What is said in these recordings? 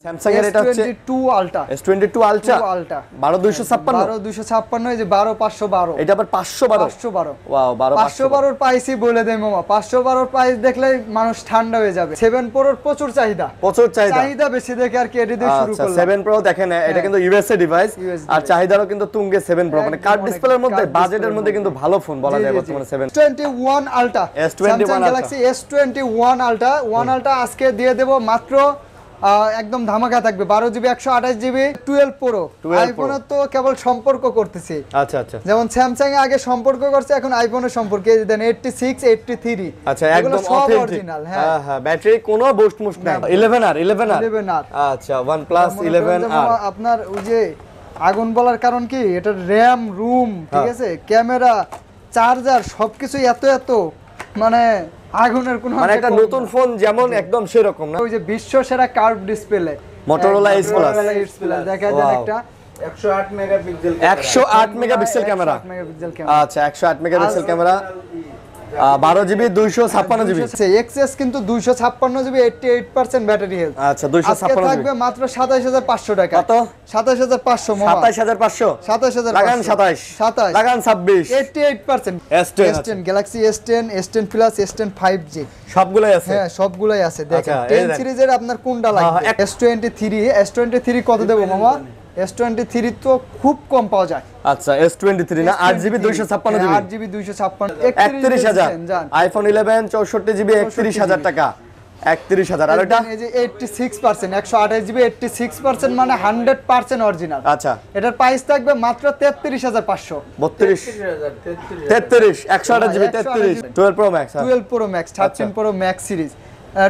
Samsung এর এটা হচ্ছে S22 আলট্রা S22 আলট্রা 12256 এই যে 12512 এটা আবার 512 ওয়াও 512 এর প্রাইসই বলে দেই মামা 512 এর প্রাইস দেখলে মানুষ ঠান্ডা হয়ে যাবে 7 Pro এর প্রচুর চাহিদা বেশি দেখে আর কি এডি দিয়ে শুরু করলাম 7 Pro দেখেন এটা কিন্তু ইউএসএ ডিভাইস আর চাহিদারও কিন্তু তুঙ্গে 7 Pro মানে কার্ড ডিসপ্লের মধ্যে বাজেটের মধ্যে কিন্তু ভালো ফোন বলা যায় বর্তমানে 721 ultra Samsung Galaxy S21 ultra 1 ultra আজকে দিয়ে দেব মাত্র একদম ধামাকা থাকবে 12GB 128GB 12 Pro আইফোনে তো কেবল সম্পর্ক করতেছে আচ্ছা আচ্ছা যেমন স্যামসাং এ আগে সম্পর্ক করছে এখন আইফোনের সম্পর্কে দেন 86 83 আচ্ছা একদম অরিজিনাল হ্যাঁ হ্যাঁ ব্যাটারি কোনো বুস্ট মুস্ট নাই 11R আচ্ছা OnePlus 11R আপনার ওই যে আগুন বলার কারণ কি এটা RAM রুম ঠিক আছে ক্যামেরা চার্জার সবকিছু এত মানে আগুনের কোনো মানে একটা নতুন ফোন যেমন একদম সেরকম না ওই যে বিশ্ব সেরা curve display Motorola Edge Plus দেখা যায় একটা 108 মেগাপিক্সেল ক্যামেরা আচ্ছা 108 megapixel camera 12GB 256GB XS কিন্তু 256GB 88% ব্যাটারি হেলথ আচ্ছা 256GB থাকবে মাত্র 27500 টাকা কত 27500 মামা 27500 27500 লাগান 27 লাগান 26 88% S10 Galaxy S10 S10 Plus S10 5G সবগুলাই আছে হ্যাঁ সবগুলাই আছে দেখেন 10 সিরিজের আপনার কোনটা লাগবে S23 কত দেব মামা S23 তো খুব কম পাওয়া যায় আচ্ছা S23 না 8GB 256GB 8GB 256 31000 iPhone 11 64GB 31000 টাকা 31000 আর এটা এই যে 86% 128GB 86% মানে 100% অরিজিনাল আচ্ছা এটার প্রাইস থাকবে মাত্র 33500 33 128GB 33 12 Pro Max 12 Pro Max 13 Pro Max series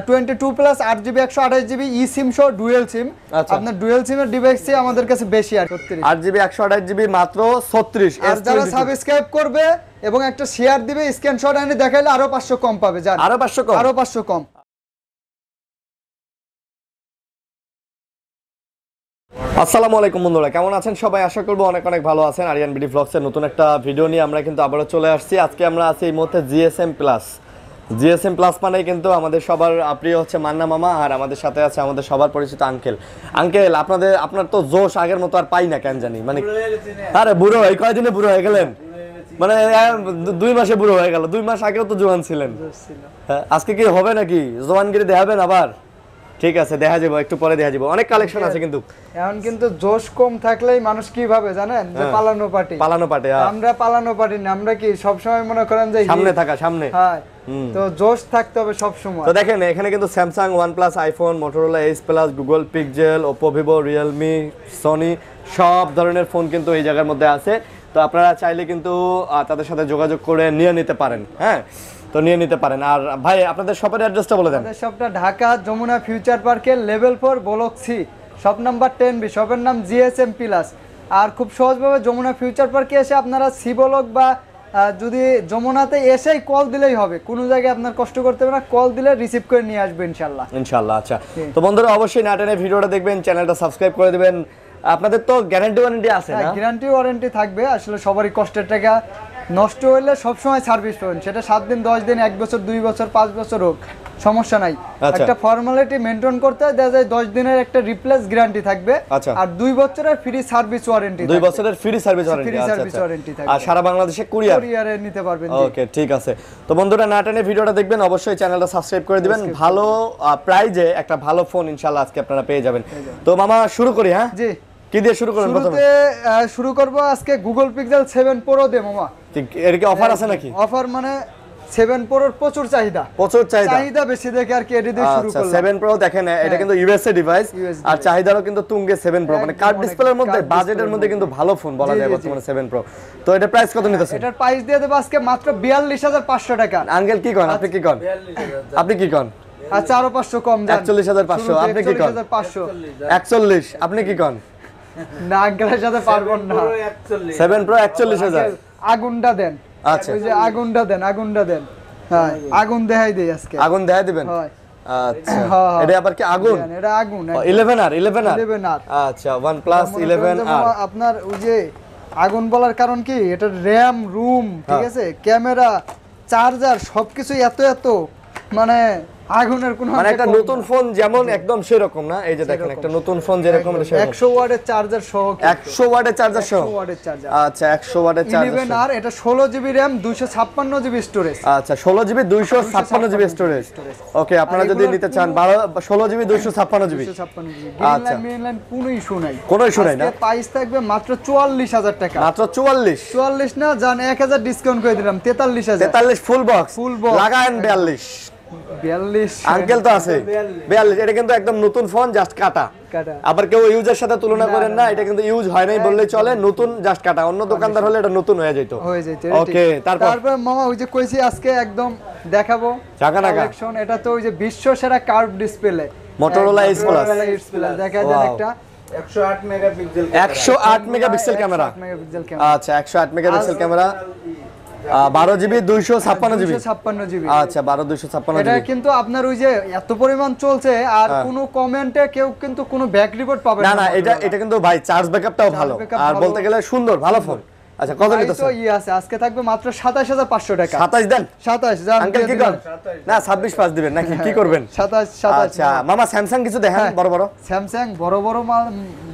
22 plus 8GB 128GB ই সিম সহ ডুয়াল সিম আপনার ডুয়াল সিমের ডিভাইসই আমাদের কাছে বেশি আর 8GB 128GB মাত্র 36 আর যারা সাবস্ক্রাইব করবে এবং একটা শেয়ার দিবে স্ক্রিনশট এনে দেখাইলে আরো 500 কম পাবে জান আরো 500 কম আসসালামু আলাইকুম বন্ধুরা কেমন আছেন সবাই আশা করব অনেক ভালো আছেন আরিয়ান বিডি ভ্লগস এর নতুন একটা ভিডিও নিয়ে আমরা কিন্তু আবারো চলে আসছি আজকে আমরা আছি এই মুহূর্তে জিএসএম প্লাস মানে কিন্তু আমাদের সবার প্রিয় হচ্ছে মান্না মামা আর আমাদের সাথে আছে আমাদের সবার পরিচিত আঙ্কেল আপনার তো জোশ আগের মতো আর পাই না কেন জানি মানে আরে বুড়ো এই কয়দিনে বুড়ো হয়ে গেলেন মানে 2 মাসে বুড়ো হয়ে গেল 2 মাস আগেও তো জোয়ান ছিলেন আজকে কি হবে নাকি জোয়ানগিরি দেখাবেন আবার ঠিক আছে দেখা যাবে একটু পরে দেখা যাবে অনেক কালেকশন আছে কিন্তু এখন কিন্তু জোশ কম থাকলেই মানুষ কি ভাবে জানেন যে পালানো পার্টি আমরা পালানো পার্টি না আমরা কি সব সময় মনে করেন যে সামনে হ্যাঁ তো জোশ থাকতে হবে সব সময় তো দেখেন এখানে কিন্তু Samsung OnePlus iPhone Motorola Edge Plus Google Pixel Oppo Vivo Realme Sony সব ধরনের ফোন কিন্তু এই জায়গার মধ্যে আছে তো আপনারা চাইলে কিন্তু তাদের সাথে যোগাযোগ করে নিয়ে নিতে পারেন হ্যাঁ তো নিয়ে নিতে পারেন আর ভাই আপনাদের শপের অ্যাড্রেসটা বলে দেন আমাদের শপটা ঢাকা যমুনা ফিউচার পার্কের level 4 block C shop number 10B শপের নাম জিএসএম প্লাস আর খুব সহজভাবে যমুনা ফিউচার পার্কে এসে আপনারা সি ব্লক বা যদি যমুনাতে এসেই কল দিলেই হবে কোনো জায়গায় আপনার কষ্ট করতে হবে না কল দিলে রিসিভ করে নিয়ে আসবে ইনশাআল্লাহ আচ্ছা তো বন্ধুরা অবশ্যই না টেনে ভিডিওটা দেখবেন চ্যানেলটা সাবস্ক্রাইব করে দিবেন আপনাদের তো গ্যারান্টি ওয়ারেন্টি আছে না গ্যারান্টি ওয়ারেন্টি থাকবে আসলে সবারই কষ্টের টাকা নষ্ট হলে সব সময় সার্ভিস পাবেন সেটা 7 দিন 10 দিন 1 বছর 2 বছর 5 বছর হোক সমস্যা নাই একটা ফর্মালিটি মেইনটেইন করতে হয় দেখা যায় 10 দিনের একটা রিপ্লেস গ্যারান্টি থাকবে আর 2 বছরের ফ্রি সার্ভিস ওয়ারেন্টি 2 বছরের ফ্রি সার্ভিস ওয়ারেন্টি থাকবে আর সারা বাংলাদেশে কুরিয়ারে নিতে পারবেন ওকে ঠিক আছে তো বন্ধুরা না টেনে ভিডিওটা দেখবেন অবশ্যই চ্যানেলটা সাবস্ক্রাইব করে দিবেন ভালো প্রাইজে একটা ভালো ফোন ইনশাআল্লাহ আজকে আপনারা পেয়ে যাবেন তো মামা শুরু করি হ্যাঁ জি কি দিয়ে শুরু করব প্রথমে শুরু করব আজকে Google Pixel 7 Pro দে মামা এর কি অফার আছে নাকি অফার মানে 7 Pro এর প্রচুর চাহিদা বেশি দেখে আর কি এডি দিয়ে শুরু করলাম 7 Pro দেখেন এটা কিন্তু ইউএসএ ডিভাইস আর চাহিদারও কিন্তু তুঙ্গে 7 Pro মানে কার্ড ডিসপ্লের মধ্যে বাজেটের মধ্যে কিন্তু ভালো ফোন বলা যায় বর্তমানে 7 Pro তো এটা প্রাইস কত নিতেছেন এটার প্রাইস দিয়ে দেব আজকে মাত্র 42500 টাকা আঙ্কেল কি কোন আপনি কি কোন আচ্ছা আরো 500 কম দেন 41500 আপনি কি কোন 41 আপনি কি কোন না আঙ্কেলের সাথে পারবো না 7 Pro 41000 আগুনটা দেন আচ্ছা ওই যে আগুনটা দেন হ্যাঁ আগুন দেখাই দেই আজকে আগুন দেখাই দিবেন হয় আচ্ছা এটা আবার কি আগুন এটা আগুন 11R আচ্ছা OnePlus 11R আপনার ওই যে আগুন বলার কারণ কি এটা RAM রুম ঠিক আছে ক্যামেরা চার্জার সবকিছু এত মানে আগুনের কোনো মানে একটা নতুন ফোন যেমন একদম সেরকম না, এই যে দেখেন একটা নতুন ফোন যেরকম এটা সেরকম। 100 ওয়াটের চার্জার সহ 100 ওয়াটের চার্জার সহ 100 ওয়াটের চার্জার। আচ্ছা 100 ওয়াটের চার্জার 11 আর এটা 16 জিবি র‍্যাম 256 জিবি স্টোরেজ। আচ্ছা 16 জিবি 256 জিবি স্টোরেজ। ওকে আপনারা যদি নিতে চান 16 GB 256 GB. 256 GB green line main line কোনো ইস্যু নাই, কোনো ইস্যু নাই না। আজকে প্রাইস থাকবে মাত্র 44000 টাকা। মাত্র 44 44 না জান 1000 ডিসকাউন্ট করে দিলাম 43000। 43 ফুল বক্স ফুল বক্স লাগান 42 42 আঙ্কেল তো আছে 42। এটা কিন্তু একদম নতুন ফোন, জাস্ট কাটা। আবার কেউ ইউজের সাথে তুলনা করেন না, এটা কিন্তু ইউজ হয় নাই বললেই চলে, নতুন জাস্ট কাটা। অন্য দোকানদার হলে এটা নতুন হয়ে যেত। ওকে তারপর মামা ওই যে কইছি আজকে একদম দেখাবো জাগানাগা কালেকশন। এটা তো ওই যে বিশ্ব সেরা curve display Motorola S plus দেখা যায় একটা 108 মেগাপিক্সেল 108 মেগাপিক্সেল ক্যামেরা। আচ্ছা 108 megapixel camera 12 GB 256 GB. 256 GB আচ্ছা 12 256 এটা জিবি। কিন্তু আপনার ওই যে এত পরিমাণ চলছে আর কোনো কমেন্টে কেউ কিন্তু কোনো ব্যাক রিপোর্ট পাবে না না, এটা কিন্তু ভাই চার্জ ব্যাকআপটাও ভালো, আর বলতে গেলে সুন্দর ভালো ফোন। আচ্ছা কত নিতেছেন? তো আছে আজকে থাকবে মাত্র 27500 টাকা। 27 দেন 27 জান আঙ্কেল কি করেন? না 26 পাস দিবেন নাকি কি করবেন? 27 আচ্ছা মামা স্যামসাং কিছু দেখেন বড় বড়। স্যামসাং বড় বড় মাল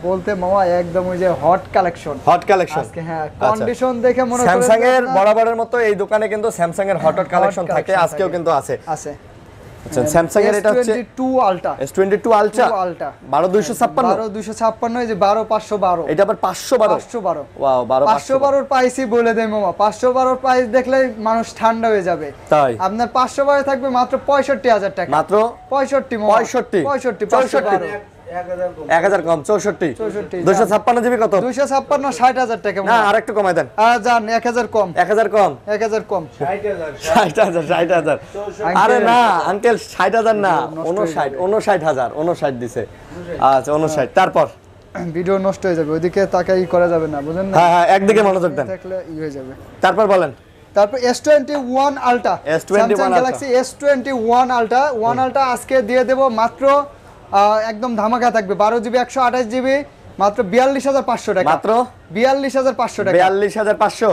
বলতে মামা একদম ওই যে হট কালেকশন। হট কালেকশন আজকে হ্যাঁ কন্ডিশন দেখে মনে করেন স্যামসাং এর বরাবরের মতো এই দোকানে কিন্তু স্যামসাং এর হট কালেকশন থাকে, আজকেও কিন্তু আছে। আচ্ছা স্যামসাং এর এটা হচ্ছে S22 আলট্রা। S22 আলট্রা 12256 12256 এই যে 12512 এটা আবার 512 ওয়াও 512 এর প্রাইসই বলে দেই মামা। 512 এর প্রাইস দেখলে মানুষ ঠান্ডা হয়ে যাবে। তাই আপনার 512 থাকবে মাত্র 65000 টাকা। মাত্র 65 মামা 65 1000 কম 64 256 জিবি কত? 256 60000 টাকা না আরেকটু কমাই দেন। জান 1000 কম 1000 কম 1000 কম 60000 আরে না আঙ্কেল 60000 না 59000 দিছে। আচ্ছা 59 তারপর ভিডিও নষ্ট হয়ে যাবে, ওইদিকে তাকাই করা যাবে না বুঝেন না। হ্যাঁ একদিকে মনোযোগ দেন দেখলে হয়ে যাবে। তারপর বলেন। তারপর S21 ultra Samsung Galaxy S21 ultra 1 ultra আজকে দিয়ে দেব মাত্র একদম ধামাকা থাকবে 12 জিবি 128 জিবি মাত্র 42500 টাকা। মাত্র 42500 টাকা। 42500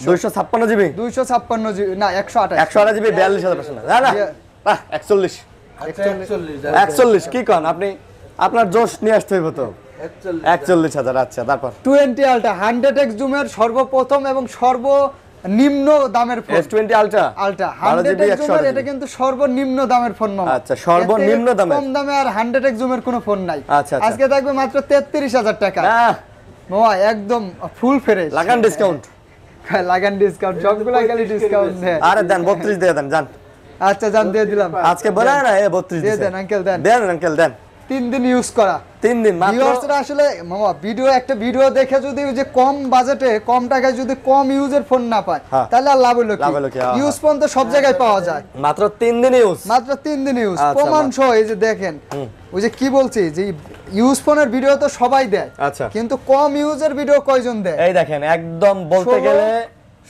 256 জিবি 256 জিবি না 128 জিবি 42500 না না 41 কি কোন আপনি? আপনার জোশ নিয়ে আসতে হইব তো 41000। আচ্ছা তারপর 20 আলট্রা 100x জুমের সর্বপ্রথম এবং সর্বনিম্ন দামের ফোন। S20 আলট্রা 100x জুমের এটা কিন্তু সর্বনিম্ন দামের ফোন মামা। আচ্ছা সর্বনিম্ন দামে কম দামে আর 100x জুমের কোনো ফোন নাই। আচ্ছা আজকে থাকবে মাত্র 33000 টাকা। না মামা একদম ফুল ফ্রেশ লাগান ডিসকাউন্ট লাগান ডিসকাউন্ট সবগুলা খালি ডিসকাউন্ট দেন। আরে দেন 32 দিয়ে দেন জান। আচ্ছা জান দিয়ে দিলাম আজকে বলে না 32 দিয়ে দেন আঙ্কেল দেন। দেন আঙ্কেল দেন 3 দিন ইউজ করা 3 দিন মাত্র। ভিউয়ার্সরা আসলে মামা একটা ভিডিও দেখে যদি ওই যে কম বাজেটে কম টাকায় যদি কম ইউজের ফোন না পায় তাহলে আর লাভ হলো কি? ইউজ ফোন তো সব জায়গায় পাওয়া যায়। মাত্র 3 দিন ইউজ মাত্র 3 দিন ইউজ প্রমাণ সহ এই যে দেখেন ওই যে কি বলছি যে ইউজ ফোনের ভিডিও তো সবাই দেয়, আচ্ছা কিন্তু কম ইউজের ভিডিও কয়জন দেয়? এই দেখেন একদম বলতে গেলে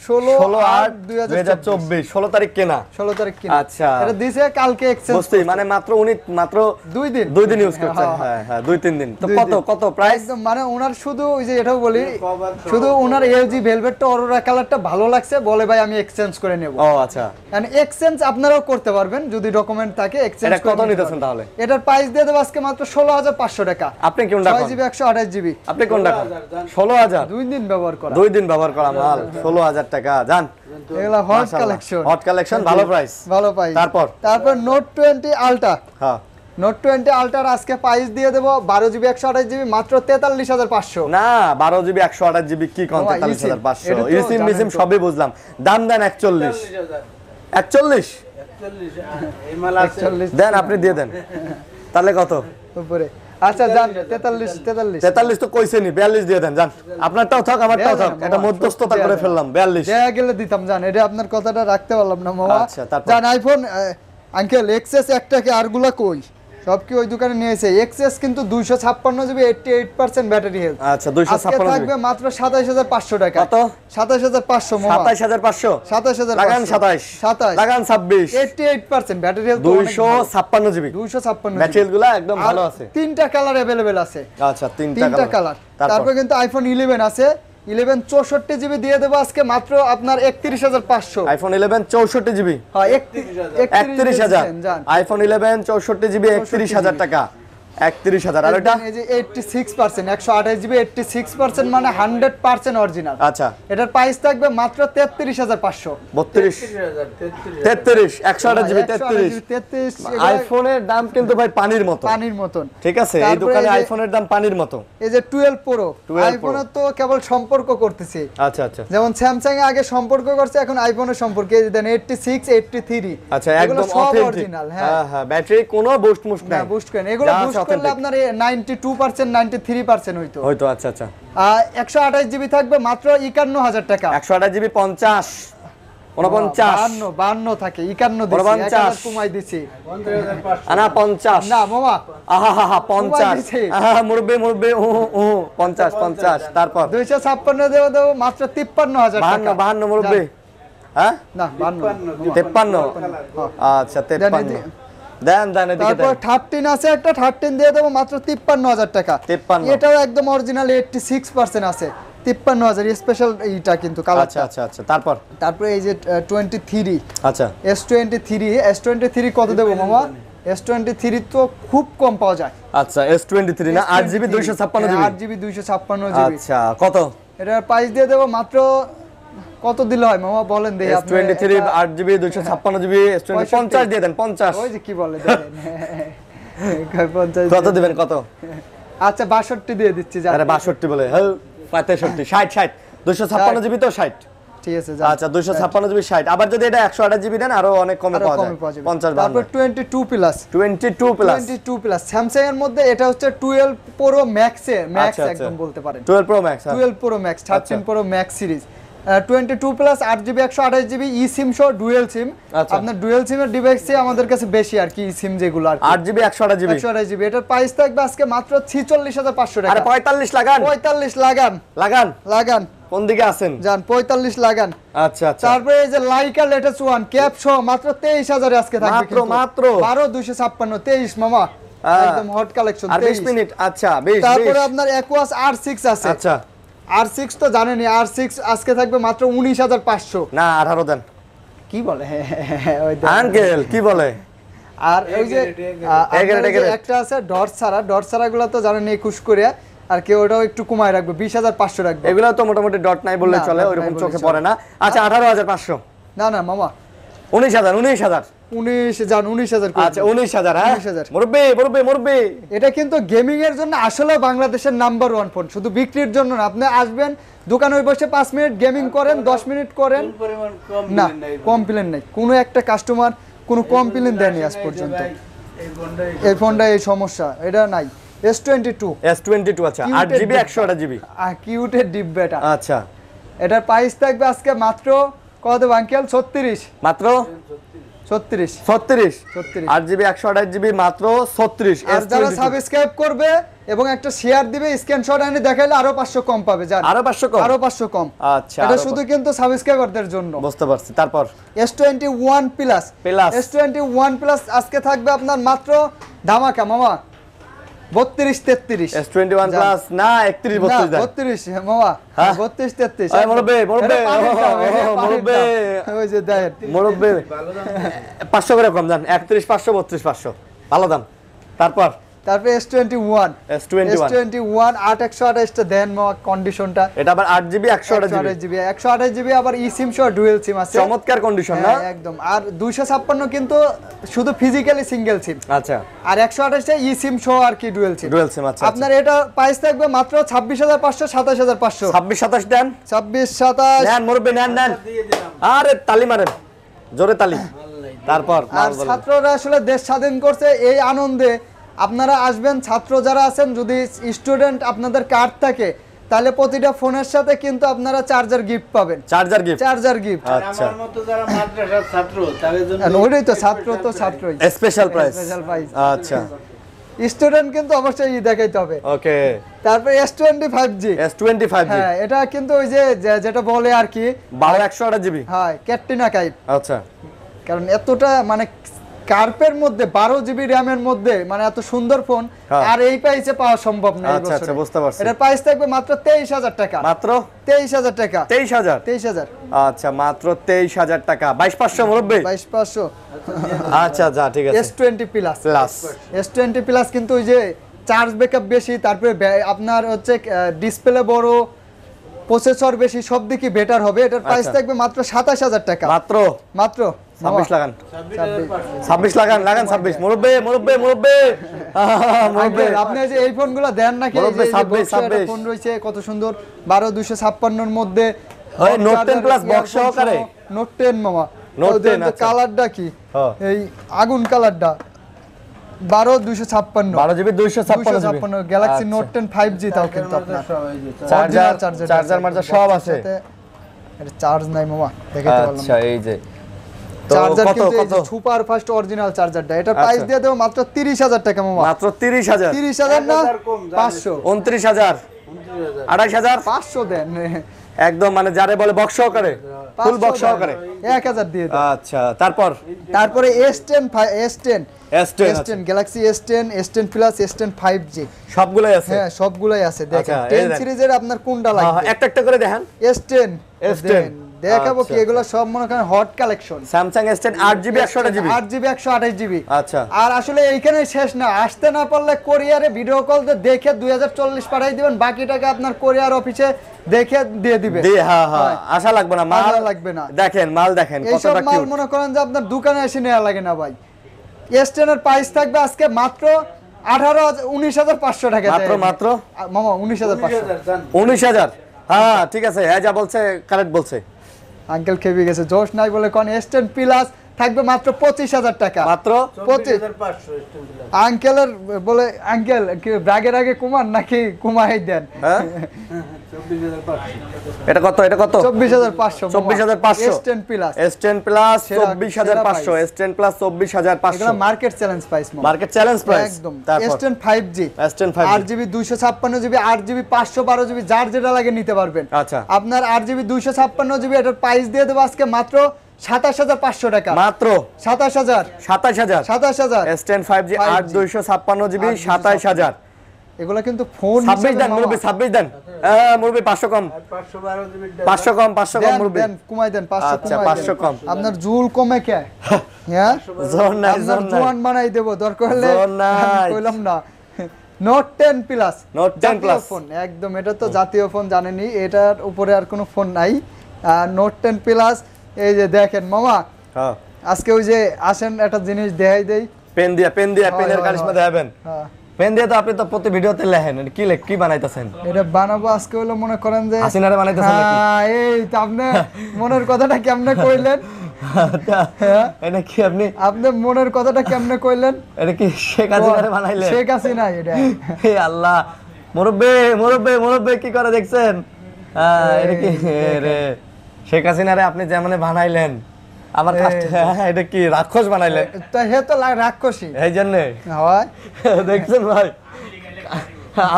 16/8/2024 16 তারিখ কেনা 16 তারিখ কিনা। আচ্ছা এটা দিছে কালকে এক্সচেঞ্জ বুঝতেই মানে মাত্র উনি মাত্র 2 দিন ইউজ করছেন। হ্যাঁ 2-3 দিন তো কত প্রাইস? একদম মানে ওনার শুধু ওই যে এটাও বলি শুধু ওনার এলজি ভেলভেটটা অরোরা কালারটা ভালো লাগছে বলে ভাই আমি এক্সচেঞ্জ করে নেব। ও আচ্ছা মানে এক্সচেঞ্জ আপনারাও করতে পারবেন যদি ডকুমেন্ট থাকে এক্সচেঞ্জ এটা কত নিতেছেন তাহলে? এটার প্রাইস দিয়ে দেব আজকে মাত্র 16500 টাকা। আপনি কোনটা? 6 জিবি 128 জিবি। আপনি কোনটা? 16000 2 দিন ব্যবহার করা 2 দিন ব্যবহার করা মাল 16000 টাকা জান। এগুলা হট কালেকশন ভালো প্রাইস তারপর নোট 20 আলট্রা হ্যাঁ নোট 20 আলট্রার আজকে প্রাইস দিয়ে দেব 12 জিবি 128 জিবি মাত্র 43500 না 12 জিবি 128 জিবি কি কোন 43500 ইসিম মিসিম সবই বুঝলাম দাম দেন 41 দেন আপনি দিয়ে দেন তাহলে কত উপরে? আচ্ছা জান 43 তো কইছেনি 42 দিয়ে দেন জান। আপনারটাও থাক আমারটাও থাক, এটা মধ্যস্থতা করে ফেললাম 42 দেয়া গেলে দিতাম জান। এটা আপনার কথাটা রাখতে পারলাম না মামা। আচ্ছা তারপর জান আইফোন আঙ্কেল এক্সএস একটাকে আরগুলা কই সব কি ওই দোকানে নিয়েছে? এক্সএস কিন্তু 256 জিবি 88% ব্যাটারি হেলথ। আচ্ছা 256 জিবি থাকবে মাত্র 27500 টাকা। কত? 27500 মামা 27500 27500 লাগান 27 লাগান 26 88% ব্যাটারি হেলথ 256 জিবি 256 ব্যাটারিগুলো একদম ভালো আছে। তিনটা কালার अवेलेबल আছে। আচ্ছা তিনটা কালার। তারপর কিন্তু আইফোন 11 আছে 11 64GB দিয়ে দেবো আজকে মাত্র আপনার 31,500। আইফোন 11 64GB হ্যাঁ 31,000। আইফোন 11 64GB 31,000 টাকা, 31,000। আর এটা এই যে 86% 128GB 86% মানে 100% অরিজিনাল। আচ্ছা, এটার প্রাইস থাকবে মাত্র 33,500। 33 128GB 33। আইফোনের দাম কিন্তু ভাই পানির মতো, পানির মতন। ঠিক আছে, এই তারপরে দোকানে এই যে- আইফোনের দাম পানির মতো। এই যে 12 প্রো 12 Pro। আইফোনের তো কেবল সম্পর্ক করতেছে, আচ্ছা আচ্ছা যেমন স্যামসাং এ আগে সম্পর্ক করছে, এখন আইফোনের সম্পর্কে এই যে দেন 86 83। আচ্ছা, এগুলো একদম সব অথেন্টিক। অরিজিনাল। হ্যাঁ হ্যাঁ হ্যাঁ, ব্যাটারি কোনো বুস্ট মুস্ট না নাই, বুস্ট করেন, এগুলো Just বুস্ট করলে authentic। আপনার 92% 93% হইতো। হয়তো। আচ্ছা আচ্ছা, 128GB থাকবে মাত্র 51,000 টাকা। 128GB 50 49 52 থাকে, 51 দিছি, 49 1000 কমাই দিছি। আনা 50 না মামা, আহা হা হা 50 দিছে। আহা মুরব্বি মুরব্বি ও ও 50 তারপর 256 দেবো মাত্র 53,000 টাকা। 52 মুরব্বি, হ্যাঁ না 52 53। আচ্ছা 53 দেন দেন এদিকে তারপর দেন। 13 আছে একটা, 13 দিয়ে দেবো মাত্র 53,000 টাকা। 53। এটাও একদম অরিজিনাল 86% আছে, 53,000 স্পেশাল এইটা কিন্তু আচ্ছা কালারটা। আচ্ছা আচ্ছা, তারপর তারপরে এই যে 23 আচ্ছা S23 কত দেবো মামা? S23 তো খুব কম পাওয়া যায়। আচ্ছা S23 না 8GB 256GB। 8GB 256GB। আচ্ছা কত? এটার প্রাইস দিয়ে দেবো মাত্র কত দিলে হয় মামা বলেন দেখি আপনি। S23 8GB 256GB S23 50 দিয়ে দেন 50। ওই যে কি বলে দেখেন 50 কত দিবেন কত? আচ্ছা 62 দিয়ে দিচ্ছি যা। আরে 62 বলে হ্যাঁ 65 60 256GB তো 60। ঠিক আছে যা। আচ্ছা 256GB 60। আবার যদি এটা 128GB দেন আরো অনেক কমে পাওয়া যায় 50 তারপর 22 প্লাস 22 প্লাস স্যামসাং এর মধ্যে এটা হচ্ছে 12 প্রো ম্যাক্স ম্যাক্স আচ্ছা, আচ্ছা। একদম বলতে পারেন। 12 Pro Max 12 pro max 13 pro max series 22 plus 8GB 128GB ই সিম সহ ডুয়াল সিম। আচ্ছা। আপনার ডুয়াল সিমের ডিভাইসে আমাদের কাছে বেশি আর কি সিম যেগুলো আর 8GB 128GB। 128GB এটার প্রাইস থাকবে আজকে মাত্র 46,500 আরে টাকা। 45 লাগান 45 লাগান লাগান লাগান কোন দিকে আছেন? যান 45 লাগান। আচ্ছা আচ্ছা, তারপরে এই যে লাইকা লেটেস্ট ওয়ান ক্যাপ সহ মাত্র 23,000 আজকে থাকবে মাত্র, কিন্তু। মাত্র। 12,256 23 মামা একদম হট কালেকশন আর 20 মিনিট। আচ্ছা 20 তারপরে আপনার Aquos R6 আছে। আচ্ছা R6 তো জানেনই, R6 আজকে থাকবে মাত্র 19,500। না 18 দেন কি বলে ওই দেখেন। আঙ্কেল কি বলে? আর ওই যে এগারো, আপনার যে এগারো। একটা আছে ডট ছাড়া গুলো তো জানেন 21 করে, আর কেউ ওটাও একটু কমায় রাখবে 20,500 রাখবে। এগুলো তো মোটামুটি ডট নাই বললে না, চলে, dot ওইরকম নাই চোখে বললে পড়ে না। আচ্ছা 18,500 না না মামা 19,000 19 জান 19,000 করে আচ্ছা দিন। 19,000 হ্যাঁ 19,000 মুরব্বি মুরব্বি মুরব্বি। এটা কিন্তু গেমিং এর জন্য আসলে বাংলাদেশের নাম্বার 1 ফোন, শুধু বিক্রির জন্য না। আপনি আসবেন দোকানে বসে 5 মিনিট গেমিং করেন, 10 মিনিট করেন, না কমপ্লেন নাই, কোনো একটা কাস্টমার কোনো কমপ্লেন দেয়নি আজ পর্যন্ত। এই ফোনটা এই সমস্যা এটা নাই। S22 S22 আচ্ছা 8GB 128GB। কিউটের ডিব্বাটা। আচ্ছা এটার প্রাইস থাকবে আজকে মাত্র কত দেব আঙ্কেল? 36 মাত্র 36 36 36 8GB 128GB মাত্র 36। আর যারা সাবস্ক্রাইব করবে এবং একটা শেয়ার দিবে, স্ক্রিনশট এনে দেখাইলে আরো 500 কম পাবে। জান আরো 500 কম? আরো 500 কম। আচ্ছা এটা আরো শুধু কিন্তু সাবস্ক্রাইবারদের জন্য। বুঝতে পারছি। তারপর S21 plus Plus। S21 plus আজকে থাকবে আপনার মাত্র ধামাকা মামা 32 33 S21 প্লাস না 31 32 দেন 32 মামা হ্যাঁ? 32 33 এই মুরব্বি মুরব্বি এটা পানির দাম, এটা পানির মুরব্বি দাম। ওই যে দেখেন মুরব্বি 500 করে কম দেন 31 500 32 500 ভালো দাম। তারপর তারপরে S21 S21 8 টা দেন মামা কন্ডিশনটা। এটা আবার 8GB 128GB 128GB আবার ই সিম সহ ডুয়াল সিম আছে। চমৎকার কন্ডিশন না? হ্যাঁ, একদম। আর 256 কিন্তু শুধু ফিজিক্যালি সিঙ্গেল সিম, আচ্ছা আর 128 টা ই সিম সহ আর কি ডুয়াল সিম। ডুয়াল সিম আচ্ছা আপনার এটা প্রাইস থাকবে মাত্র 26,500 27,500 26 27 দেন 26 27। নেন মুরব্বি নেন নেন আরে তালি মারেন জোরে তালি। তারপর আর ছাত্ররা আসলে দেশ স্বাধীন করছে এই আনন্দে আপনারা আসবেন। ছাত্র যারা আছেন, যদি স্টুডেন্ট আপনাদের কার্ড থাকে তাহলে প্রতিটা ফোনের সাথে কিন্তু আপনারা চার্জার গিফট পাবেন। Charger gift charger gift. আচ্ছা আমার মতো যারা মাদ্রাসার ছাত্র তাদের জন্য ওইটাই তো ছাত্র তো ছাত্রই স্পেশাল প্রাইস স্পেশাল প্রাইস। আচ্ছা স্টুডেন্ট কিন্তু অবশ্যই দেখাইতে হবে। ওকে তারপরে S25G S25G হ্যাঁ, এটা কিন্তু ওই যে যেটা বলে আর কি 12 128GB হ্যাঁ ক্যাটরিনা কাইফ, আচ্ছা কারণ এতটা মানে কার্পের মধ্যে 12 জিবি র্যামের মধ্যে মানে এত সুন্দর ফোন হ্যাঁ। আর এই প্রাইসে পাওয়া সম্ভব না এই আচ্ছা, আচ্ছা, বছরে। বুঝতে পারছি। এটার প্রাইস থাকবে মাত্র 23000 টাকা। মাত্র 23000 টাকা। 23000। 23000। আচ্ছা, মাত্র 23000 টাকা। 22500 মুরব্বি। 22500। আচ্ছা, যা ঠিক আছে। S20 plus. Plus. S20 plus কিন্তু ওই যে চার্জ ব্যাকআপ বেশি, তারপরে আপনার হচ্ছে ডিসপ্লে বড়, প্রসেসর বেশি, সব দিকই বেটার হবে। এটার প্রাইস আচ্ছা। থাকবে মাত্র 27000 টাকা। মাত্র মাত্র 26 লাগান। 26,500 লাগান 26 মুরব্বি মুরব্বি আঙ্কেল, আপনি যে এই ফোনগুলো দেন নাকি? এই মুরব্বি, যে 26 ফোন রয়েছে কত সুন্দর 12256 এর মধ্যে ওই Note 10 Plus box সহকারে? Note 10 মামা। Note 10, আচ্ছা। কালারটা কি? হ্যাঁ। এই আগুন কালারটা 12256 12 জিবি 256 256 গ্যালাক্সি আচ্ছা। নোট 10 5G তাও কিন্তু আপনার চার্জার Original চার্জার মার্জার সব আছে। এটা চার্জ নাই মামা, দেখাইতে পারলাম আচ্ছা, এই যে তো চার্জার কত কিন্তু কত সুপার ফাস্ট অরিজিনাল চার্জারটা। এটা প্রাইস আচ্ছা। দিয়ে দেব মাত্র 30000 টাকা মামা। মাত্র 30000 30000 না 1000 কম, জানি। 500 29000 28000 500 দেন। একদম মানে যারে বলে বক্স সহকারে ফুল 500 বক্স সহকারে। 1000 দিয়ে দেন। আচ্ছা, তারপরে S10 S10 S10 S10 Galaxy S10 S10 plus S10 5G সবগুলাই আছে। হ্যাঁ সবগুলাই আছে। দেখেন আচ্ছা, এই 10 দেখ। সিরিজের আপনার কোনটা হ্যাঁ, লাগবে? একটা একটা করে দেখেন। S10 S10 দেখাবো কি? আচ্ছা, এগুলো সব মনে করেন hot collection. Samsung S10 8GB 128GB 8GB 128GB। আচ্ছা। আর আসলে এইখানে শেষ না, আসতে না পারলে কোরিয়ারে ভিডিও কল দিয়ে দেখে 2040 পাঠাই দিবেন, বাকি টাকা আপনার কোরিয়ার অফিসে দেখে দিয়ে দিবে। হ্যাঁ, আশা লাগবে না, মাল আশা লাগবে না। দেখেন, মাল দেখেন এইসব কতটা মাল কিউট। মনে করেন যে আপনার দোকানে এসে নেওয়া লাগে না ভাই। S10 এর প্রাইস থাকবে আজকে মাত্র 19500 টাকা। মাত্র মামা 19500। 19000। হ্যাঁ, ঠিক আছে, হ্যাঁ যা বলছে কারেক্ট বলছে। আঙ্কেল খেপে গেছে, জোশ নাই বলে কোন। S10 প্লাস থাকবে মাত্র 25000 টাকা। মাত্র 24,500 আঙ্কেলের বলে আঙ্কেল কি ব্রাগের আগে কুমার নাকি কুমাই দেন? হ্যাঁ 24,500 এটা কত 24500 24,500 S10 প্লাস। S10 প্লাস সেরা 24500 price। S10 প্লাস এগুলো 24500 মার্কেট চ্যালেঞ্জ প্রাইস মামা। Market challenge price. একদম। তারপর S10 5G S10 5G 8GB 256GB 8GB 512GB যার যেটা লাগে নিতে পারবেন। আচ্ছা। আপনার 8GB 256GB এটার প্রাইস দিয়ে দেবো আজকে মাত্র 27500 টাকা। মাত্র 27000 27000 27000 S10 5G 8 256GB 27000 এগুলা কিন্তু ফোন 26 দেন মুরব্বি, 26 দেন। হ্যাঁ মুরব্বি 500 কম, 512 জিবি 500 কম, 500 কম মুরব্বি। দেন কমাই দেন 500 আচ্ছা, কমাই 500 দেন। কম। আপনার জুল কমে কে? হ্যাঁ জোন নাই, আপনার জোন নাই। জোয়ান বানাই দেব দরকার হলে। জোন নাই। কইলাম না। Note 10 plus Note 10 Plus। Phone একদম, এটা তো জাতীয় ফোন জানেনি, এটার উপরে আর কোনো ফোন নাই। নোট 10 প্লাস এই যে দেখেন মামা, হ্যাঁ, আজকে ওই যে আসেন একটা জিনিস দেখাই দেই। পেন দিয়া পেনের হয়, কারিশমা হয়। দেখাবেন। হ্যাঁ, পেন দিয়ে তো আপনি তো প্রতি ভিডিওতে লেখেন, এটা কি বানাইতেছেন? এটা বানাবো আজকে হলো মনে করেন যে হাসিনারে বানাইতেছেন নাকি? হ্যাঁ, এই তো আপনি মনের কথাটা কেমনে কইলেন? হ্যাঁ, এটা কি আপনি আপনি মনের কথাটা কেমনে কইলেন? এটা কি শেখ হাসিনারে বানাইলেন? শেখ হাসিনা এটা। হে আল্লাহ, মুরব্বি কি করে দেখছেন? এটা কি রে শেখ হাসিনারে আপনি যেমন বানাইলেন, আমার এটা কি রাক্ষস বানাইলেন? তো হে তো রাক্ষসী এই জন্য হয়। দেখছেন ভাই,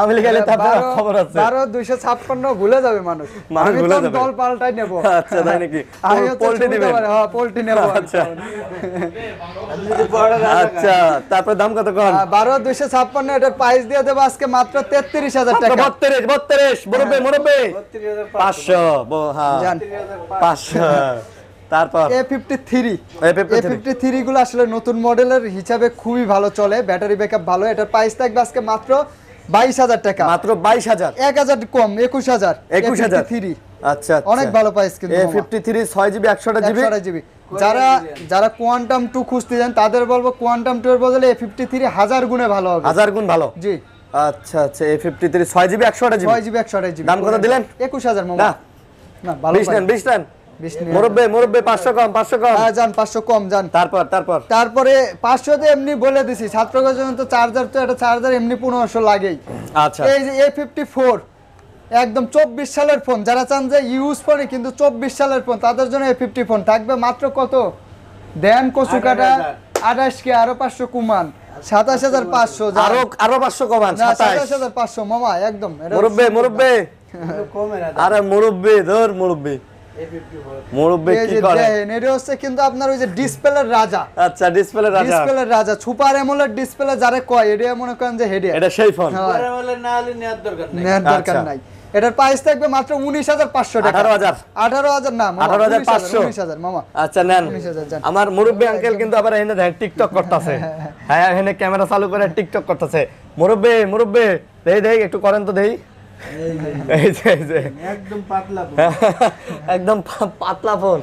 আমি লিখালে তো আপনার খবর আছে। 12,256 ভুলে যাবে মানুষ। মানুষ আমি ভুলে তো যাবে। দল পাল্টাই নেব। আচ্ছা, তাই নাকি? আমি হচ্ছে পোল্ট্রি ছবি দিবেন? দেবার, হ্যাঁ, পোল্ট্রি নেব। আচ্ছা। যদি বড় না আচ্ছা, তারপর দাম কত কোন? 12,256 এটার প্রাইস দিয়ে দেবো আজকে মাত্র 33000 টাকা। 32 মুরব্বি 500 হ্যাঁ জান। 500 তারপর A53 A53 A53 গুলো আসলে নতুন মডেলের হিসাবে খুবই ভালো চলে, ব্যাটারি ব্যাকআপ ভালো। এটার প্রাইস থাকবে আজকে মাত্র 22000 টাকা। মাত্র 22000 1000 কম 21000 21000 A53 আচ্ছা, অনেক ভালো প্রাইস কিন্তু মামা। A53 6GB 128GB 128GB যারা কোয়ান্টাম 2 খুঁজতে যান তাদের বলবো কোয়ান্টাম 2 এর বদলে A53 1000 গুণে ভালো হবে। 1000 গুণ ভালো। জি আচ্ছা, A53 6GB 128GB 6GB 128GB দাম কত দিলেন? 21000 মামা। না না ভালো 20 নেন 20 নেন 20 নিয়ে মুরব্বি 500 কম 500 কম। হ্যাঁ যান 500 কম যান। তারপরে 500 তে এমনি বলে দিছি ছাত্রদের জন্য তো চার্জার, তো এটা চার্জার এমনি 1500 লাগেই। আচ্ছা, এই যে A54 একদম 24 সালের ফোন, যারা চান যে ইউজ করে কিন্তু 24 সালের ফোন তাদের জন্য A50 ফোন থাকবে মাত্র কত দেন কচু কাটা 28 কে আরো 500 কুমান 27500 আরো 500 কমান 27 27500 মামা একদম এটা মুরব্বি কমে না। আরে মুরব্বি মুরব্বি এই কি যে করে? দেখেন এটা হচ্ছে কিন্তু আপনার ওই যে ডিসপ্লের রাজা, আচ্ছা, ডিসপ্লে রাজা, ডিসপ্লের রাজা, সুপার অ্যামোলেড ডিসপ্লে যারে কয়, এটা মনে করেন যে হেডে এটা সেই ফোন। পরে বলে না হলে নেওয়ার দরকার নেই। নেওয়ার দরকার আচ্ছা। নাই। এটার প্রাইস থাকবে মাত্র 19,500 টাকা। 18,000 18,000 না মামা, 18,500 19,000 মামা। আচ্ছা নেন। 19,000 যান। আমার মুরব্বি আঙ্কেল কিন্তু আবার এখানে দেখেন টিকটক করতেছে। হ্যাঁ, এখানে ক্যামেরা চালু করে টিকটক করতেছে। মুরব্বি মুরব্বি দেই দেই একটু করেন তো দেই। এই যে একদম পাতলা ফোন। একদম পাতলা ফোন।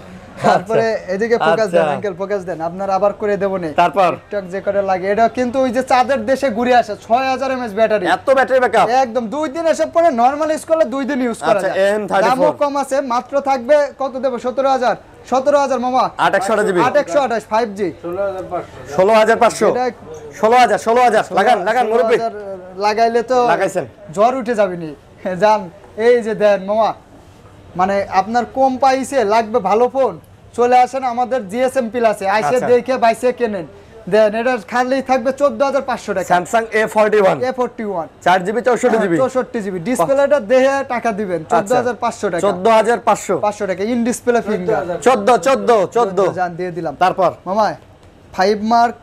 তারপরে এদিকে ফোকাস দেন আচ্ছা। আঙ্কেল, ফোকাস দেন, আপনার আবার করে দেব নে। তারপর টিকটক যে করে লাগে, এটা কিন্তু ওই যে চাঁদের দেশে ঘুরে আসে, 6000 mAh ব্যাটারি, এত ব্যাটারি ব্যাকআপ, একদম 2 দিন এসব পরে নরমাল ইউজ করলে 2 দিন ইউজ করা আচ্ছা, যায়। M34 দামও কম আছে, মাত্র থাকবে কত দেব, 17,000 মামা, 828 জিবি, 8128 5G, 16,500। 16,500, এটা 16,000 লাগান মুরব্বি। 16,000 লাগাইলে তো লাগাইছেন। জ্বর উঠে যাবে নি। জান এই যে দেন মামা, মানে আপনার কম পাইছে লাগবে ভালো ফোন, চলে আসেন আমাদের জিএসএম প্লাসে, আইসে আচ্ছা। দেখে বাইসে কেনেন। দেন এটা খালি থাকবে 14,500 টাকা। Samsung A41 A41 4GB 64GB 64GB ডিসপ্লেটা দেখে টাকা দিবেন, 14,500 টাকা, 14,500 500 টাকা ইন ডিসপ্লে ফিঙ্গার, 14 জান দিয়ে দিলাম। তারপর মামা 5 মার্ক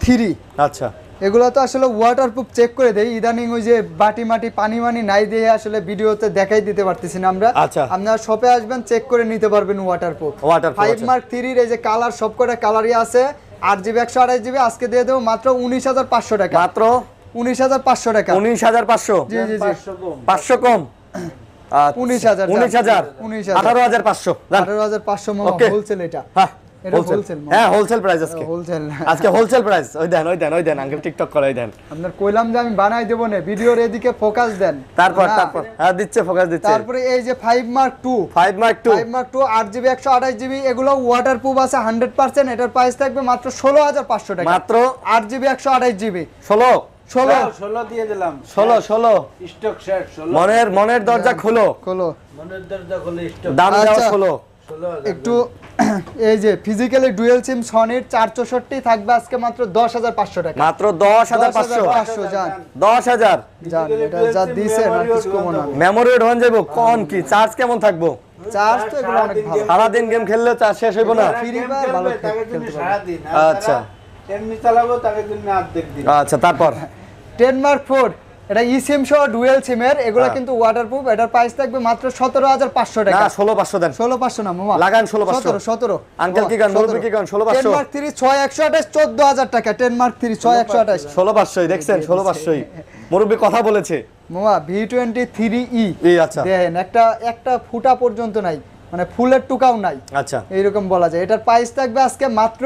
3, আচ্ছা এগুলো তো আসলে ওয়াটারপ্রুফ চেক করে দেই, ইদানিং ওই যে বাটি মাটি পানি মানি নাই দিয়ে আসলে ভিডিওতে দেখাই দিতে পারতেছি না আমরা। আচ্ছা। আপনারা শপে আসবেন, চেক করে নিতে পারবেন ওয়াটারপ্রুফ। Waterproof 5 আছে। মার্ক 3 এই যে কালার সবকটা কালারই আছে, 8GB 128GB, আজকে দিয়ে দেবো মাত্র 19,500 টাকা, মাত্র 19,500 টাকা। 19,500 জি জি জি 500 কম। 500 কম, 19,000 19,000 18,500 যান। 18,500 মামা Okay. হোলসেল এটা। হ্যাঁ এটা wholesale। wholesale মামা। হ্যাঁ হোলসেল প্রাইস আজকে, হোলসেল আজকে হোলসেল প্রাইস। ওই দেন আঙ্কেল টিকটক করে ওই দেন। আপনার কইলাম যে আমি বানাই দেবো না, ভিডিওর এদিকে ফোকাস দেন। তারপর না। হ্যাঁ দিচ্ছে, ফোকাস দিচ্ছে। তারপরে এই যে 5 mark 2 5 mark 2 5 mark 2 8GB 128GB, এগুলো ওয়াটারপ্রুফ আছে 100%, এটার প্রাইস থাকবে মাত্র 16,500 টাকা, মাত্র 8GB 128GB 16 16 দিয়ে দিলাম। 16 স্টক শেষ 16। মনের দরজা খোলো, খোলো। মনের দরজা খুলে স্টক। দাম দেওয়া আচ্ছা। 16। 16,000 একটু এই যে ফিজিক্যালি ডুয়েল সিম সনির 464 থাকবে আজকে মাত্র 10,500 টাকা, মাত্র 10,500 10,500 জান 10,000 জান, এটা যা দিছে না কিছু কমো না। মেমোরি ঢন যাবো কোন কি চার্জ কেমন থাকবো? চার্জ তো এগুলো অনেক ভালো, সারাদিন গেম খেললে চার্জ শেষ হইব না। ফ্রি ফায়ার ভালো তাকে জন্য খেলতে সারাদিন। আচ্ছা। এমনি চালাবো তাকে জন্য অর্ধেক দিন। আচ্ছা তারপর 10 মার্ক 4 এটা ই সিম সহ ডুয়েল সিমের, এগুলো হ্যাঁ। কিন্তু ওয়াটারপ্রুফ, এটার প্রাইস থাকবে মাত্র 17,500 না টাকা। 16,500 দেন। 16,500 না মামা, লাগান 16,500 17 আঙ্কেল কি গান মুরব্বি কি গান 10 16,500 মার্ক 3 6128 14,000 টাকা, 10 মার্ক 3 6128 16,500 দেখছেন 16,500 মুরব্বি কথা বলেছে। মামা V23e এই আচ্ছা দেখেন একটা ফুটা পর্যন্ত নাই, মানে ফুলের টুকাও নাই, আচ্ছা এইরকম বলা যায়। এটার প্রাইস থাকবে আজকে মাত্র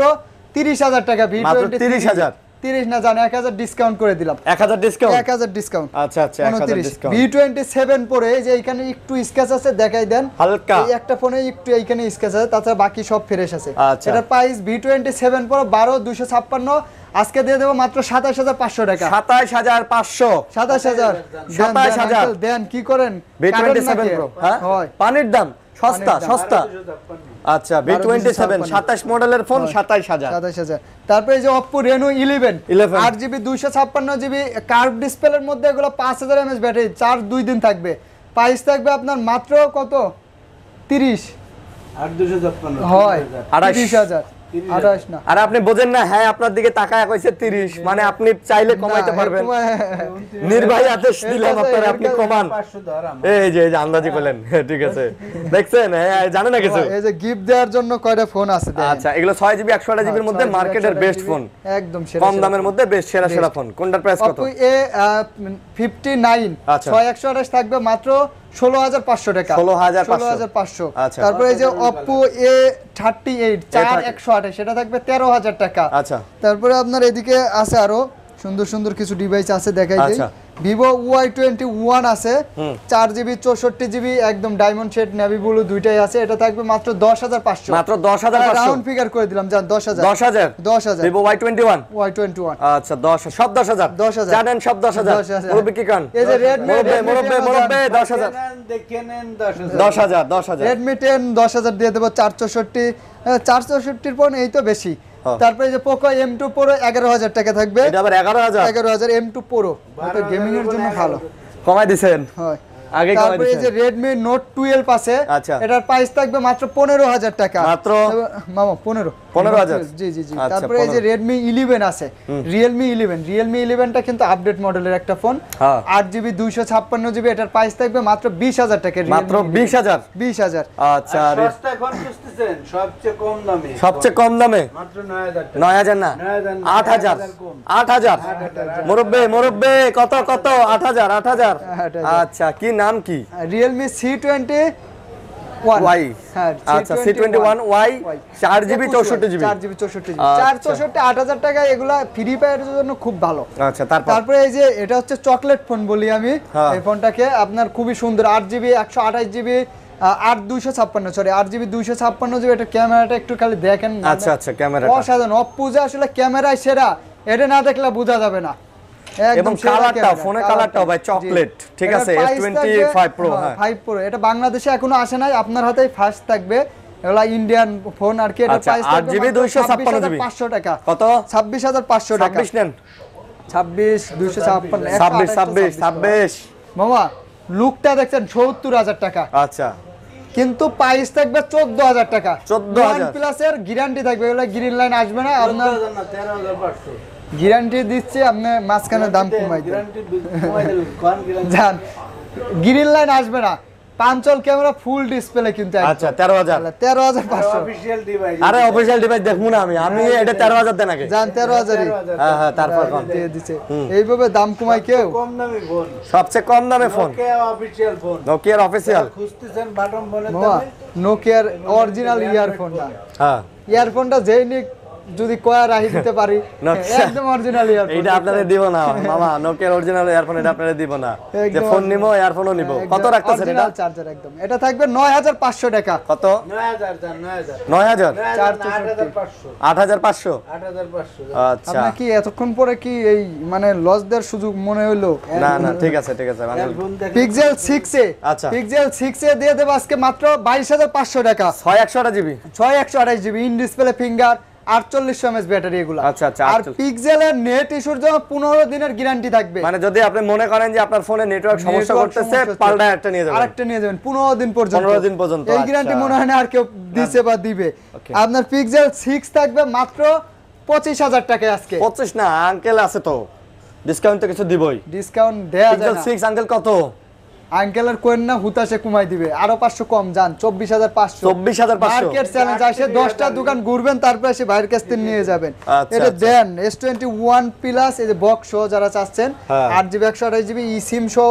30,000 টাকা। মাত্র 30,000 30 না জান 1,000 ডিসকাউন্ট করে দিলাম, 1,000 ডিসকাউন্ট। 1,000 ডিসকাউন্ট। আচ্ছা আচ্ছা 1,000 ডিসকাউন্ট। V27 পরে এই যে এখানে একটু স্ক্র্যাচ আছে, দেখাই দেন হালকা এই একটা ফোনে একটু এইখানে স্ক্র্যাচ আছে, তাছাড়া বাকি সব ফ্রেশ আছে। আচ্ছা। এটার প্রাইস V27 পরে 12,256, আজকে দিয়ে দেবো মাত্র 27,500 টাকা। 27,500 27,000 27,000 দেন কি করেন V27 Pro হ্যাঁ হয় পানির দাম সস্তা পানির দাম। সস্তা। আচ্ছা V27 27 মডেলের ফোন 27,000। 27,000। তারপরে এই যে Oppo Reno 11 11 8GB 256GB curve ডিসপ্লের মধ্যে, এগুলো 5000 mAh ব্যাটারি, চার্জ 2 দিন থাকবে। প্রাইস থাকবে আপনার মাত্র কত 30 আর 256 হয় 28,000 28 না। আর আপনি বোঝেন না, হ্যাঁ আপনার দিকে তাকায় কইছে 30, মানে আপনি চাইলে কমাইতে না, পারবেন। এরকম- নির্বাহী আদেশ দিলাম আপনারা, আপনি এর কাছে- কমান। 500 ধরাম। এই যে আন্দাজি করলেন, ঠিক আছে দেখছেন, হ্যাঁ জানে না কিছু। এই যে গিফট দেওয়ার জন্য কয়টা ফোন আছে দেখেন। আচ্ছা এগুলো 6GB 128GB এর মধ্যে 6GB, মার্কেটের বেস্ট 128GB ফোন, একদম সেরা কম সেরা দামের ফোন। মধ্যে বেস্ট সেরা ফোন। কোনটার প্রাইস কত? Oppo A59 আচ্ছা। 6128 থাকবে মাত্র 16,500 টাকা। 16,500 16,500। আচ্ছা। তারপরে এই যে Oppo A38 4128 সেটা থাকবে 13,000 টাকা। আচ্ছা তারপরে আপনার এদিকে আছে আরো সুন্দর সুন্দর কিছু ডিভাইস আছে, দেখাই দেই। আচ্ছা। Vivo Y21 আছে 4GB 64GB একদম ডায়মন্ড শেড নেভি ব্লু দুইটাই আছে, এটা থাকবে মাত্র 10,500। মাত্র 10,500 রাউন্ড ফিগার করে দিলাম জান 10,000 10,000 10,000 Vivo Y21 Y21 আচ্ছা 10 সব 10,000 10,000 জানেন সব 10,000 10,000 মুরব্বি কি কান এই যে Redmi মুরব্বি 10,000 দেখে নেন 10,000। 10,000 Redmi 10 10,000 দিয়ে দেবো 464 464 পর এই তো বেশি। হ্যাঁ। তারপরে যে Poco M2 Pro 11,000 টাকা থাকবে, এটা আবার 11,000 11,000 M2 Pro, এটা গেমিং এর জন্য ভালো কমাই দিছেন। হয়। আগে কমাই তারপরে এই যে দিচ্ছেন। Redmi Note 12 আছে, আচ্ছা। এটার প্রাইস থাকবে মাত্র 15,000 টাকা। মাত্র? মামা 15। 15,000? জি জি জি। আচ্ছা, তারপরে এই যে 15 Redmi 11 আছে, Realme 11টা কিন্তু আপডেট মডেলের একটা ফোন, হ্যাঁ। 8GB 256GB, এটার প্রাইস থাকবে মাত্র 20,000 টাকা। মাত্র 20,000? 20,000। আচ্ছা আর সস্তা কোন খুঁজতেছেন? সবচেয়ে কম দামে। সবচেয়ে কম দামে মাত্র 9,000 টাকা। 9,000 না 9,000 না, 8,000 কম। 8,000 মুরব্বে কত কত 8,000 8,000 8,000 আচ্ছা কি নাম কি Realme C21 Y হ্যাঁ আচ্ছা C21 Y 4GB 64GB 4GB 64GB আচ্ছা। 464 8,000 টাকা, এগুলা ফ্রি ফায়ারের জন্য খুব ভালো। আচ্ছা তারপর তারপরে এই যে এটা হচ্ছে চকলেট ফোন বলি আমি, হ্যাঁ। এই ফোনটাকে আপনার খুবই সুন্দর, 8GB 128GB 8GB 256GB, এটা ক্যামেরাটা একটু খালি দেখেন। আচ্ছা আচ্ছা ক্যামেরাটা অসাধারণ, অপুজা আসলে ক্যামেরায় সেরা, এটা না দেখলে বোঝা যাবে না। একদম এবং সেরা কালারটাও ক্যামেরা, ফোনের কালারটা। কালারটাও ভাই জি। চকলেট ঠিক এটার আছে price S25 থাকবে, Pro হ্যাঁ 5 Pro, এটা বাংলাদেশে এখনো আসে নাই, আপনার হাতেই ফার্স্ট থাকবে। এগুলা ইন্ডিয়ান ফোন আর কি, এটা আচ্ছা, প্রাইস থাকবে 8GB 256GB 500 টাকা। কত 26,500 টাকা। 26 নেন 26,256 26 মামা লুকটা দেখছেন 70,000 টাকা, আচ্ছা কিন্তু প্রাইস থাকবে 14,000 টাকা। 14,000 OnePlus এর গ্যারান্টি থাকবে, এগুলা গ্রিন লাইন আসবে না আপনার, 14,000 না, 13,500 গ্যারান্টি দিচ্ছি, আপনি মাঝখানে দাম কমাই দেন। গ্যারান্টি কমাই দিলেন, কোন গ্যারান্টি? জান গ্রিন লাইন আসবে না, পাঁচল ক্যামেরা ফুল ডিসপ্লে কিন্তু একদম। আচ্ছা 13,000 13,500। Official device. আরে অফিশিয়াল ডিভাইস দেখবো না আমি এটা 13,000 দেন আগে জান 13,000 হ্যাঁ হ্যাঁ তারপর কোন দিয়ে দিচ্ছে, এইভাবে দাম কমাই কেউ। কম দামি ফোন। সবচেয়ে কম দামে ফোন নোকিয়া অফিশিয়াল ফোন। নোকিয়ার অফিসিয়াল খুঁজতেছেন বাটন ফোনের মামা দামে? নোকিয়ার অরিজিনাল ইয়ারফোনটা, হ্যাঁ ইয়ারফোনটা যেই নিক যদি কয়া রাখি দিতে পারি, Nokia। একদম অরিজিনাল ইয়ারফোন। এইটা আপনাদের দিব না মামা নোকিয়ার অরিজিনাল ইয়ারফোন এটা আপনাদের দিব না যে একদম ফোন নিবো ইয়ারফোনও নিব কত রাখতেছেন এটা চার্জার একদম, এটা থাকবে 9,500 টাকা। কত 9,000 জান, 9,000 9,000 8,500 8,500 8,500 আচ্ছা আপনার কি এতক্ষণ পরে কি এই মানে লস দেওয়ার সুযোগ মনে হইলো? না না ঠিক আছে মানে ফোন দেখেন। পিক্সেল 6 এ, আচ্ছা। পিক্সেল 6 এ দিয়ে দেব আজকে মাত্র 22,500 টাকা। 6128GB 6128GB in display finger, 4800 mAh battery এগুলো। আচ্ছা, আচ্ছা, আর 48 পিক্সেলের নেট ইস্যুর জন্য 15 দিনের গ্যারান্টি থাকবে। মানে যদি আপনি মনে করেন যে আপনার ফোনে নেটওয়ার্ক সমস্যা Network করতেছে সমস্যা হচ্ছে, পাল্টা একটা নিয়ে যাবেন আরেকটা নিয়ে যাবেন 15 দিন পর্যন্ত। 15 দিন পর্যন্ত, এই গ্যারান্টি আচ্ছা। মনে হয় না আর কেউ দিছে বা দিবে। Okay. আপনার পিক্সেল 6 থাকবে মাত্র 25,000 টাকায় আজকে। 25 না আঙ্কেল আছে তো ডিসকাউন্ট তো কিছু দিবই ডিসকাউন্ট দেয়া যায় পিক্সেল না। 6 আঙ্কেল কত আঙ্কেলের কোয়েন না হুতাশে কমাই দিবে, আরো 500 কম যান 24,500। 24,500 মার্কেট চ্যালেঞ্জ আসে 10টা দোকান ঘুরবেন, তারপর এসে বাইরের কাছ থেকে নিয়ে যাবেন। আচ্ছা, এটা আচ্ছা। দেন S21 প্লাস, এই যে বক্স সহ যারা চাচ্ছেন, হ্যাঁ। 8GB 128GB ই সিম সহ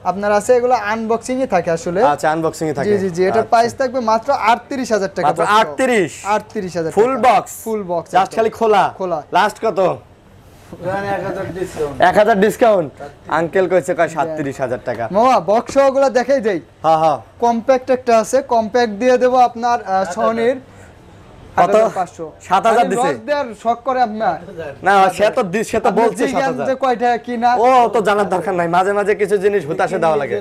আপনার আছে, এগুলো আনবক্সিং এ থাকে আসলে। আচ্ছা আনবক্সিং এ থাকে জি জি জি, এটার আচ্ছা। প্রাইস থাকবে মাত্র 38,000 টাকা। মাত্র 38 38,000 full box full box just খালি খোলা খোলা। লাস্ট কত জান 1,000 ডিসকাউন্ট। 1000 ডিসকাউন্ট আঙ্কেল কইছে কয় 37,000 টাকা মামা বক্স সহগুলো দেখাই দেই। হ্যাঁ হ্যাঁ কম্প্যাক্ট একটা আছে, কম্প্যাক্ট দিয়ে দেব আপনার সোনির কত 8,500 7,000 দিছে দেয়ার শখ করে আপনার। না সে তো বলছে আপনি জিজ্ঞাসা 7,000 যে কয়টা কি না। ও তো জানার দরকার নাই মাঝে মাঝে কিছু জিনিস হুতাশে দেওয়া লাগে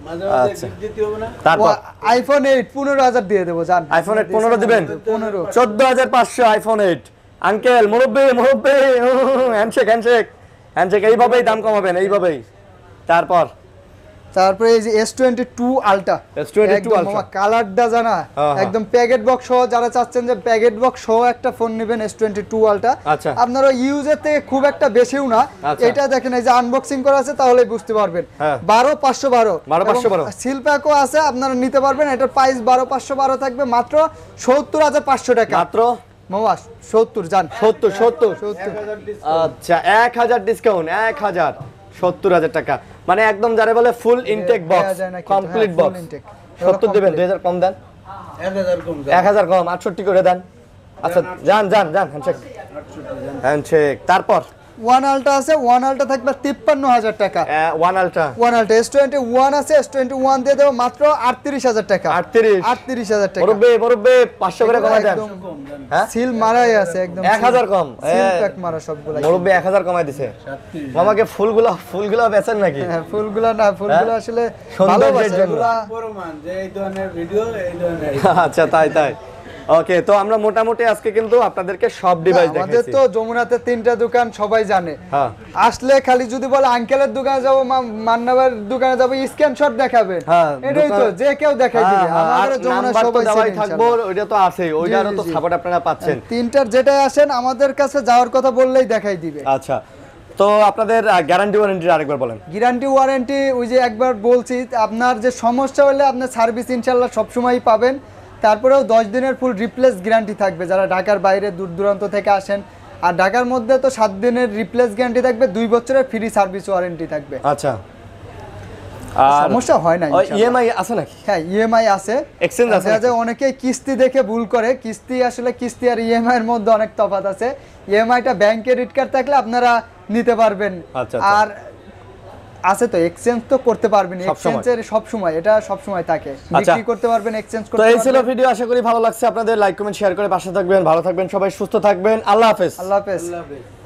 মাঝে মাঝে আচ্ছা। gift দিতে হবে না? তারপর আইফোন 8 15,000 দিয়ে দেবো জান। আইফোন 8 15 দিবেন 15 14,500 আইফোন 8 আঙ্কেল মুরব্বি হ্যান্ডশেক এইভাবেই দাম কমাবেন এইভাবেই তারপর তারপরে এই যে S22 আলট্রা, S22 Ultra। কালারটা জানা হ্যাঁ, হ্যাঁ। একদম প্যাকেট বক্স সহ, যারা চাচ্ছেন যে প্যাকেট বক্স সহ একটা ফোন নেবেন S22 আলট্রা, আচ্ছা। আপনারা ইউজের থেকে খুব একটা বেশিও না। আচ্ছা। এটা দেখেন এই যে আনবক্সিং করা আছে, তাহলেই বুঝতে পারবেন। হ্যাঁ। 12,512 12,512 সিল প্যাকও আছে, আপনারা নিতে পারবেন। এটার প্রাইস 12,512 থাকবে মাত্র 70,500 টাকা। মাত্র মামা 70 জান 70 70 1,000 ডিসকাউন্ট। আচ্ছা 1000 ডিসকাউন্ট 1000 70,000 টাকা মানে একদম যারা বলে ফুল ইনটেক দেয়া বক্স যায় না কিন্তু, কমপ্লিট হ্যাঁ, full বক্স intake। 70 দিবেন 2000 কম দেন 1,000 কম জান। 1000 কম 68 করে দেন আচ্ছা যান হ্যান্ডশেক তারপর ওয়ান আলট্রা আছে, ওয়ান আলট্রা থাকবে 53,000 টাকা। One ultra one ultra S21 আছে, S21 দিয়ে দেবো মাত্র 38,000 টাকা। 38,000 টাকা। মুরব্বি 500 করে কমাই দেন একদম হ্যাঁ সিল মারাই আছে একদম 1000 কম সিল প্যাক মারা সবগুলা। মুরব্বি 1000 কমাই দিছে 37 মামাকে ফুলগুলো বেচেন নাকি হ্যাঁ ফুলগুলা না, ফুলগুলা আসলে সৌন্দর্যের ভালোবাসে জন্য। এগুলা। প্রমাণ যে এই ধরনের ভিডিও এই ধরনের আচ্ছা তাই ওকে, তো আমরা মোটামুটি আজকে কিন্তু আপনাদেরকে সব ডিভাইস আমাদের দেখাইছি। তো যমুনাতে 3টা দোকান সবাই জানে। হ্যাঁ। আসলে খালি যদি বলে আঙ্কেলের দোকানে যাবো, মান্নাবার দোকানে যাবো, স্ক্রিনশট দেখাবেন, হ্যাঁ, এটাই তো যে কেউ দেখাই দিবে। আমাদের যমুনা নাম্বার তো সবাই দেওয়াই চেনে থাকবো, ইনশাআল্লাহ। ওইটা তো আছেই, ওইটারও তো জি। সাপোর্ট আপনারা পাচ্ছেন। 3টার যেটাই আসেন আমাদের কাছে যাওয়ার কথা বললেই দেখাই দিবে। আচ্ছা, তো আপনাদের গ্যারান্টি ওয়ারেন্টি আরেকবার বলেন। গ্যারান্টি ওয়ারেন্টি ওই যে একবার বলছি, আপনার যে সমস্যা হলে আপনার সার্ভিস ইনশাল্লাহ সবসময়ই পাবেন। তারপরেও 10 দিনের ফুল রিপ্লেস গ্যারান্টি থাকবে যারা ঢাকার বাইরে দূর দূরান্ত থেকে আসেন। আর ঢাকার মধ্যে তো 7 দিনের রিপ্লেস গ্যারান্টি থাকবে, 2 বছরের ফ্রি সার্ভিস ওয়ারেন্টি থাকবে। আচ্ছা, আর সমস্যা হয় না ইনশাআল্লাহ। ইএমআই আছে নাকি? হ্যাঁ, ইএমআই আছে। Exchange আছে দেখা যায় নাকি? অনেকেই কিস্তি দেখে ভুল করে, কিস্তি আসলে কিস্তি আর ইএমআই এর মধ্যে অনেক তফাৎ আছে। ইএমআইটা ব্যাংকের ক্রেডিট কার্ড থাকলে আপনারা নিতে পারবেন। আচ্ছা। আর আছে তো এক্সচেঞ্জ তো করতে পারবেন, সবসময়। এক্সচেঞ্জের সব সময় এটা সব সময় থাকে, আচ্ছা। বিক্রি করতে পারবেন, এক্সচেঞ্জ তো করতে এই ছিল পারবেন। ভিডিও, আশা করি ভালো লাগছে আপনাদের। লাইক কমেন্ট শেয়ার করে পাশে থাকবেন, ভালো থাকবেন সবাই, সুস্থ থাকবেন। আল্লাহ হাফেজ। আল্লাহ হাফেজ। আল্লাহ হাফেজ।